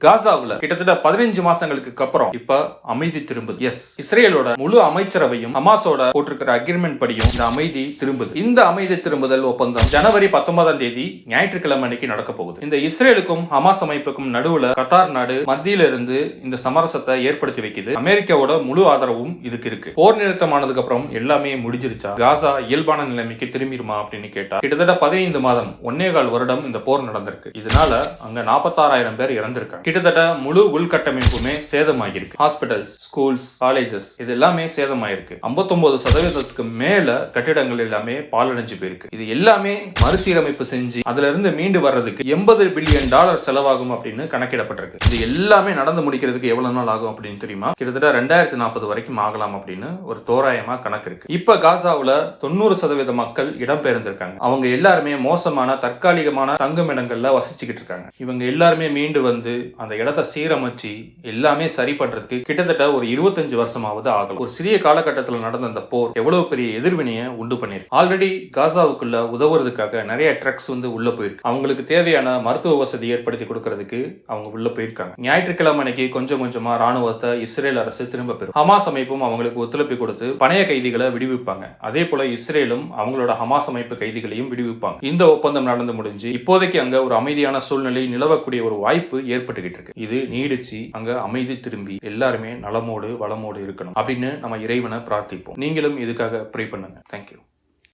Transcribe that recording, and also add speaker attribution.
Speaker 1: காசாவுல கிட்டத்தட்ட 15 மாசங்களுக்கு அப்புறம் இப்ப அமைதி திரும்புது. எஸ், இஸ்ரேலோட முழு அமைச்சரவையும் ஹமாஸோட போட்டிருக்கிற அக்ரிமெண்ட் படியும் இந்த அமைதி திரும்புது. இந்த அமைதி திரும்புதல் ஒப்பந்தம் ஜனவரி 19ஆம் தேதி ஞாயிற்றுக்கிழமை அன்னைக்கு நடக்க போகுது. இந்த இஸ்ரேலுக்கும் ஹமாஸ் அமைப்புக்கும் நடுவுல கத்தார் நாடு மத்தியில இருந்து இந்த சமரசத்தை ஏற்படுத்தி வைக்குது. அமெரிக்காவோட முழு ஆதரவும் இதுக்கு இருக்கு. போர் நிறுத்தமானதுக்கு அப்புறம் எல்லாமே முடிஞ்சிருச்சா, காசா இயல்பான நிலைமைக்கு திரும்பிடுமா அப்படின்னு கேட்டா கிட்டத்தட்ட 15 மாதம் 1.25 வருடம் இந்த போர் நடந்திருக்கு. இதனால அங்க 46,000 பேர் இறந்திருக்காங்க. கிட்டத்தட்ட முழு உள்கட்டமைப்புமே சேதமாகிருக்கு. ஹாஸ்பிட்டல்ஸ், ஸ்கூல்ஸ், காலேஜஸ் இது எல்லாமே சேதமாயிருக்கு. 59% மேல கட்டிடங்கள் எல்லாமே பாலடைஞ்சு போயிருக்கு. இது எல்லாமே மறுசீரமைப்பு செஞ்சு அதுல இருந்து மீண்டு வர்றதுக்கு $80 பில்லியன் செலவாகும் அப்படின்னு கணக்கிடப்பட்டிருக்கு. இது எல்லாமே நடந்து முடிக்கிறதுக்கு எவ்வளவு நாள் ஆகும் அப்படின்னு தெரியுமா? கிட்டத்தட்ட 2040 வரைக்கும் ஆகலாம் அப்படின்னு ஒரு தோராயமா கணக்கு இருக்கு. இப்ப காசாவுல 90% மக்கள் இடம்பெயர்ந்திருக்காங்க. அவங்க எல்லாருமே மோசமான தற்காலிகமான தங்குமிடங்கள்ல வசிச்சுக்கிட்டு இருக்காங்க. இவங்க எல்லாருமே மீண்டு வந்து அந்த இடத்தை சீரமைச்சு எல்லாமே சரி பண்றதுக்கு கிட்டத்தட்ட ஒரு 25 வருஷமாவது ஆகலாம். ஒரு சிறிய காலகட்டத்தில் நடந்த அந்த போர் எவ்வளவு பெரிய எதிர்வினையை உண்டு பண்ணிருக்கு. ஆல்ரெடி காசாவுக்குள்ள உதவுறதுக்காக நிறைய ட்ரக்ஸ் வந்து உள்ள போயிருக்கு. அவங்களுக்கு தேவையான மருத்துவ வசதி ஏற்படுத்தி கொடுக்கறதுக்கு அவங்க உள்ள போயிருக்காங்க. ஞாயிற்றுக்கிழமை அன்னைக்கு கொஞ்சம் கொஞ்சமா ராணுவத்தை இஸ்ரேல் அரசு திரும்ப பெறும். ஹமாஸ் அமைப்பும் அவங்களுக்கு ஒத்துழைப்பு கொடுத்து பணைய கைதிகளை விடுவிப்பாங்க. அதே போல இஸ்ரேலும் அவங்களோட ஹமாஸ் அமைப்பு கைதிகளையும் விடுவிப்பாங்க. இந்த ஒப்பந்தம் நடந்து முடிஞ்சு இப்போதைக்கு அங்க ஒரு அமைதியான சூழ்நிலை நிலவக்கூடிய ஒரு வாய்ப்பு ஏற்பட்டுக்கிட்டு இருக்கு. இது நீடிச்சு அங்க அமைதி திரும்பி எல்லாருமே நலமோடு வளமோடு இருக்கணும் அப்படின்னு நம்ம இறைவனை பிரார்த்திப்போம். நீங்களும் இதுக்காக ப்ரே பண்ணுங்க. தேங்க்யூ.